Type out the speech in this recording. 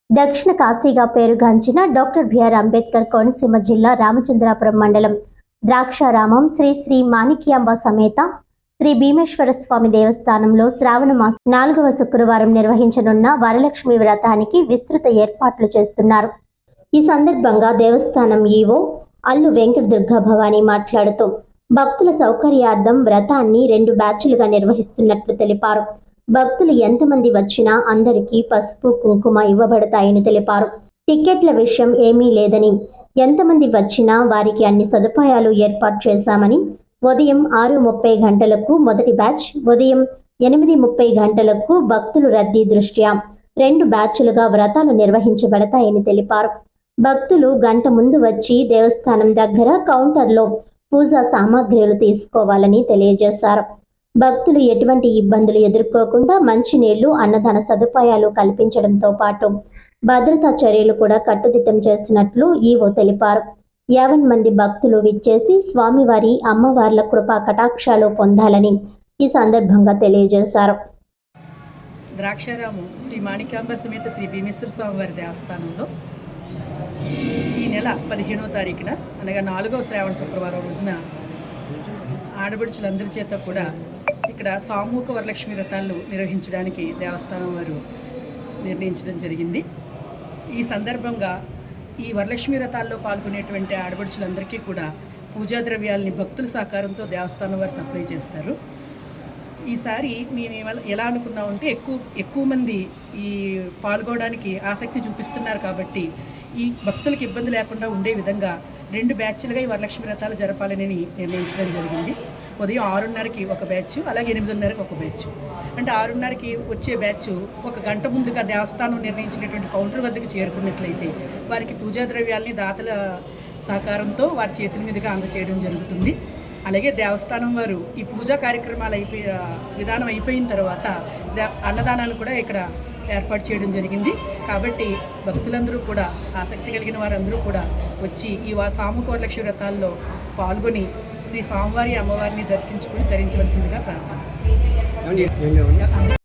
దక్షిణ కాశీగా పేరుగాంచిన డాక్టర్ బిఆర్ అంబేద్కర్ కోనసీమ జిల్లా రామచంద్రాపురం మండలం ద్రాక్షారామం శ్రీ శ్రీ మాణిక్యాంబ సమేత శ్రీ భీమేశ్వర స్వామి దేవస్థానంలో శ్రావణ మాసం 4వ శుక్రవారం నిర్వహించనున్న వరలక్ష్మి వ్రతానికి విస్తృత ఏర్పాట్లు చేస్తున్నారు. ఈ సందర్భంగా దేవస్థానం ఈవో అల్లు వెంకట దుర్గా భవానీ మాట్లాడుతూ భక్తుల సౌకర్యార్థం వ్రతాన్ని 2 బ్యాచ్లుగా నిర్వహిస్తున్నట్లు తెలిపారు. భక్తులు ఎంతమంది వచ్చినా అందరికీ పసుపు కుంకుమ ఇవ్వబడతాయని తెలిపారు. టికెట్ల విషయం ఏమీ లేదని, ఎంతమంది వచ్చినా వారికి అన్ని సదుపాయాలు ఏర్పాటు చేశామని, ఉదయం 6:30 గంటలకు మొదటి బ్యాచ్, ఉదయం 8:30 గంటలకు భక్తులు రద్దీ దృష్ట్యా 2 బ్యాచ్లుగా వ్రతాలు నిర్వహించబడతాయని తెలిపారు. భక్తులు గంట ముందు వచ్చి దేవస్థానం దగ్గర కౌంటర్లో పూజా సామాగ్రిలు తీసుకోవాలని తెలియజేశారు. భక్తులు ఎటువంటి ఇబ్బందులు ఎదుర్కోకుండా మంచినీళ్లు, అన్నదాన సదుపాయాలు కల్పించడంతో పాటు భద్రతా చర్యలు కూడా కట్టుదిట్టం చేసినట్లు ఈవో తెలిపారు. 50 మంది భక్తులు విచ్చేసి స్వామివారి అమ్మవార్ల కృపా కటాక్షాలు పొందాలని ఈ సందర్భంగా తెలియజేశారు. ద్రాక్షారామం శ్రీ మాణిక్యాంబ సమేత శ్రీ భీమేశ్వర స్వామివారి దేవస్థానంలో ఈ నెల 15వ తారీఖున అనగా 4వ శ్రావణ శుక్రవారం రోజున ఆడబడుచులందరి చేత కూడా ఇక్కడ సామూహిక వరలక్ష్మి వ్రతాలు నిర్వహించడానికి దేవస్థానం వారు నిర్ణయించడం జరిగింది. ఈ సందర్భంగా ఈ వరలక్ష్మి వ్రతాల్లో పాల్గొనేటువంటి ఆడబడుచులందరికీ కూడా పూజా ద్రవ్యాలని భక్తుల సహకారంతో దేవస్థానం వారు సప్లై చేస్తారు. ఈసారి మేము ఎలా అనుకున్నామంటే ఎక్కువ మంది ఈ పాల్గొనడానికి ఆసక్తి చూపిస్తున్నారు కాబట్టి ఈ భక్తులకు ఇబ్బంది లేకుండా ఉండే విధంగా 2 బ్యాచ్లుగా ఈ వరలక్ష్మి వ్రతాలు జరపాలని నిర్ణయించడం జరిగింది. ఉదయం 6:30కి ఒక బ్యాచ్, అలాగే 8:30కి ఒక బ్యాచ్. అంటే 6:30కి వచ్చే బ్యాచ్ ఒక గంట ముందుగా దేవస్థానం నిర్ణయించినటువంటి కౌంటర్ వద్దకు చేరుకున్నట్లయితే వారికి పూజా ద్రవ్యాలని దాతల సహకారంతో వారి చేతుల మీదుగా అందచేయడం జరుగుతుంది. అలాగే దేవస్థానం వారు ఈ పూజా కార్యక్రమాలు విధానం అయిపోయిన తర్వాత అన్నదానాలు కూడా ఇక్కడ ఏర్పాటు చేయడం జరిగింది. కాబట్టి భక్తులందరూ కూడా, ఆసక్తి కలిగిన వారందరూ కూడా వచ్చి ఈ సామూహిక వరలక్ష్మి వ్రతాల్లో పాల్గొని శ్రీ స్వామివారి అమ్మవారిని దర్శించుకుని ధరించవలసిందిగా ప్రార్థన.